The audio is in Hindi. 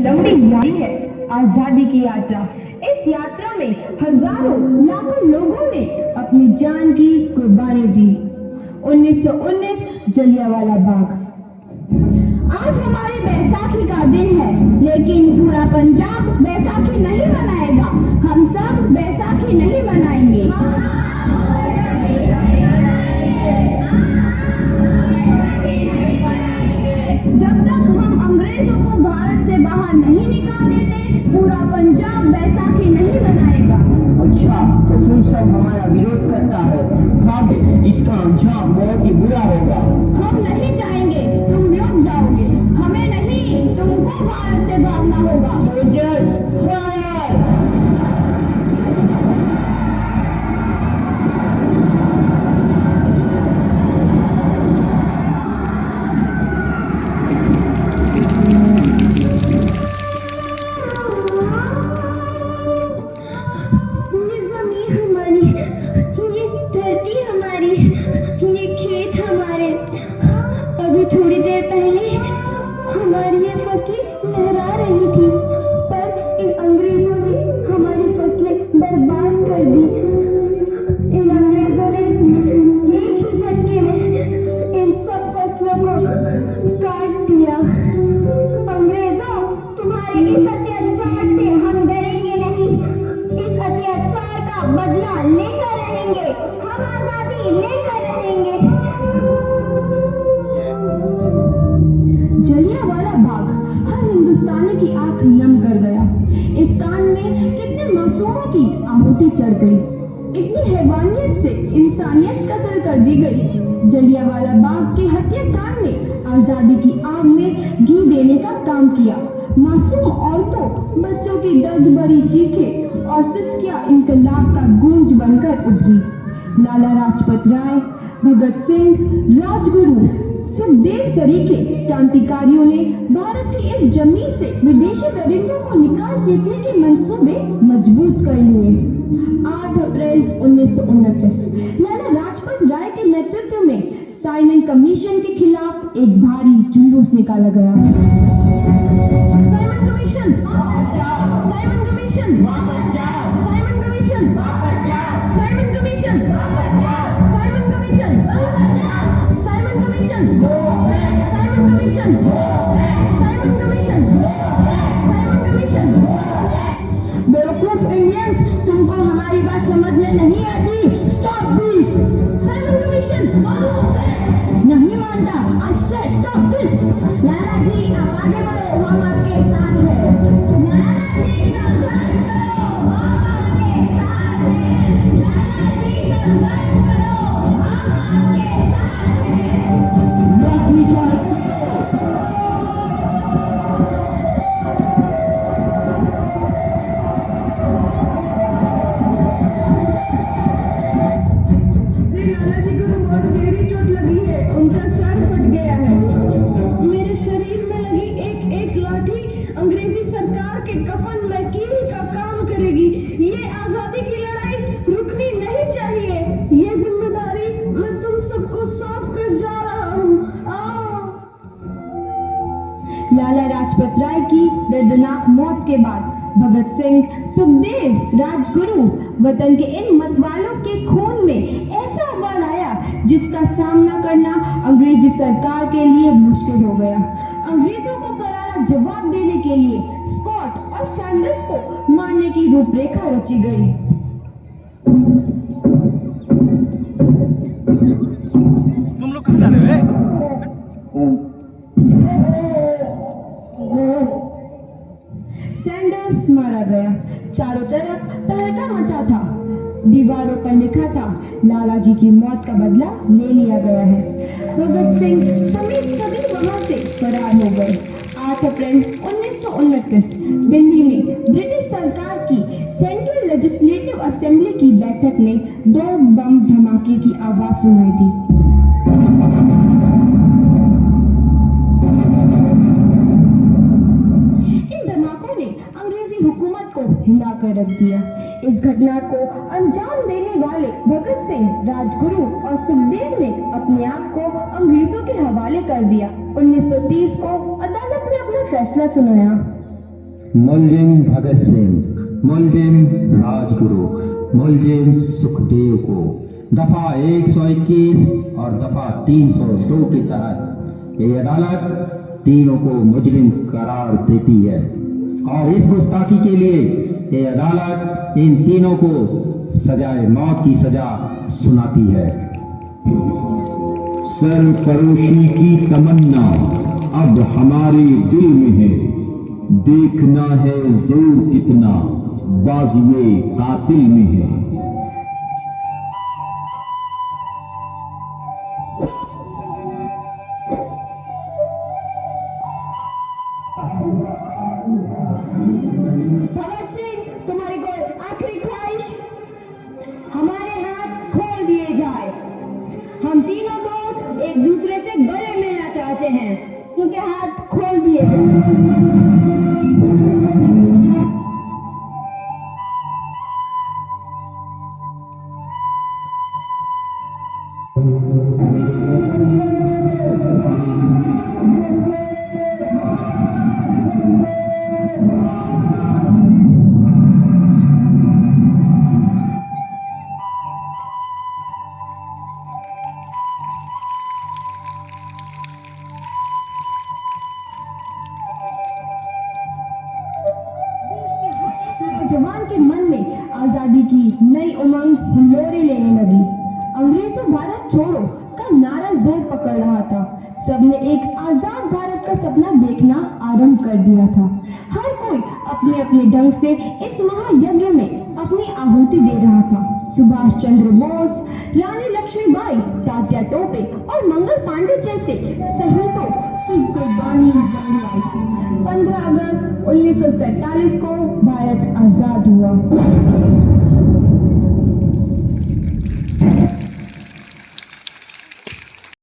लंबी यात्रा है, आजादी की यात्रा। इस यात्रा में हजारों लाखों लोगों ने अपनी जान की कुर्बानी दी। 1919 जलियांवाला बाग। आज हमारी बैसाखी का दिन है, लेकिन पूरा पंजाब बैसाखी नहीं मनाएगा। हम सब बैसाखी नहीं मनाएंगे। जब तक हम अंग्रेजों को भारत से बाहर नहीं निकाल देते, पूरा पंजाब बैसाखी नहीं मनाएगा। अच्छा, तो तुम सब हमारा विरोध करता है। भागे, इसका अंजाम बहुत ही बुरा होगा। हम नहीं जाएंगे, तुम रुक जाओगे। हमें नहीं, तुमको भारत से भागना होगा। Soldiers, fire! ये जमीन हमारी, ये धरती हमारी, ये खेत हमारे। अभी थोड़ी देर पहले हमारी ये फसलें लहरा रही थी, पर इन अंग्रेजों ने हमारी फसलें बर्बाद कर दी। इन अंग्रेजों ने एक ही झटके में इन सब फसलों को काट दिया। अंग्रेजों, तुम्हारे इस अत्याचार से हम डरेंगे नहीं। इस अत्याचार का बदला लेकर रहेंगे। हम आजादी लेकर रहेंगे। जलियांवाला बाग हर हिंदुस्तानी की आंख नम कर गया। इस कांड में कितने मासूमों की आहुति चढ़ गई। इतनी हैवानियत से इंसानियत कत्ल कर दी गई। जलियांवाला बाग के हत्याकांड ने आजादी की आग में घी देने का काम किया। मासूम औरतों, बच्चों की दर्द भरी चीखें और सिसकियां इनकलाब का गूंज बनकर उभरी। लाला लाजपत राय, भगत सिंह, राजगुरु, सुखदेव सरीखे क्रांतिकारियों ने भारत की इस जमीन से विदेशी दरिंदों को निकाल फेंकने के मंसूबे मजबूत कर लिए। 8 अप्रैल 1929 लाला लाजपत राय के नेतृत्व में साइमन कमीशन के खिलाफ एक भारी जुलूस निकाला गया। साइमन कमीशन वापस जाओ, साइमन कमीशन वापस जाओ, साइमन कमीशन वापस जाओ, साइमन कमीशन वापस जाओ, साइमन कमीशन वापस जाओ, Simon commission go back, Simon commission go back, Simon commission go back, Simon commission go back. बेवकूफ इंडियंस, तुमको हमारी बात समझ में नहीं आती। Stop this. Simon commission go back. नहीं मानता, आई से स्टॉप दिस। लाला जी, आप आगे बढ़ो, हम आपके साथ हैं। लाला जी, संघर्ष करो, हम आपके साथ हैं। लाला जी, संघर्ष करो, हम आपके साथ हैं। लाठीचार्ज करो। लाला जी को तो बहुत गहरी चोट लगी है, उनका सर फट गया है। मेरे शरीर में लगी एक एक लाठी अंग्रेजी सरकार के कफन में कील का काम करेगी। ये आजादी की लड़ाई रुकनी नहीं चाहिए। ये जिम्मेदारी मैं तुम सबको सौंप कर जा रहा हूँ। आओ। लाला लाजपत राय की दर्दनाक मौत के बाद भगत सिंह, सुखदेव, राजगुरु वतन के इन मतवालों के खून में ऐसा उबाल आया जिसका सामना करना अंग्रेजी सरकार के लिए मुश्किल हो गया। अंग्रेजों को करारा जवाब देने के लिए स्कॉट और सैंडर्स को मारने की रूपरेखा रची गई। तुम लोग कहाँ जा रहे हो? सैंडर्स मारा गया। चारों तरफ तहलका मचा था। दीवारों पर लिखा था, लाला जी की मौत का बदला ले लिया गया है। भगत सिंह समेत सभी वहां से फरार हो गए। 8 अप्रैल 1929 दिल्ली में ब्रिटिश सरकार की सेंट्रल लेजिस्लेटिव असेंबली की बैठक में 2 बम धमाके की आवाज सुनाई दी। हुकूमत को हिलाकर रख दिया। इस घटना को अंजाम देने वाले भगत सिंह, राजगुरु और सुखदेव ने अपने आप को अंग्रेजों के हवाले कर दिया। 1930 को अदालत ने अपना फैसला सुनाया। मुलजिम भगत सिंह, मुलजिम राजगुरु, मुलजिम सुखदेव को दफा 121 और दफा 302 के तहत ये अदालत तीनों को मुजरिम करार देती है और इस गुस्ताखी के लिए ये अदालत इन तीनों को सजाए मौत की सजा सुनाती है। सरफरोशी की तमन्ना अब हमारे दिल में है, देखना है जोर कितना बाजुए कातिल में है। भगत सिंह, तुम्हारी कोई आखिरी ख्वाहिश? हमारे हाथ खोल दिए जाए। हम तीनों दोस्त एक दूसरे से गले मिलना चाहते हैं, उनके हाथ खोल दिए जाए। जवान के मन में आजादी की नई उमंग हिलोरे लेने लगी। अंग्रेजों भारत छोड़ो का नारा जोर पकड़ रहा था। सबने एक आजाद भारत का सपना देखना आरंभ कर दिया था। हर कोई अपने अपने ढंग से इस महायज्ञ में अपनी आहुति दे रहा था। सुभाष चंद्र बोस, रानी लक्ष्मीबाई, तात्या टोपे और मंगल पांडे जैसे शहीदों की कुर्बानी बन आई थी। 15 अगस्त 1947 को भारत आजाद हुआ।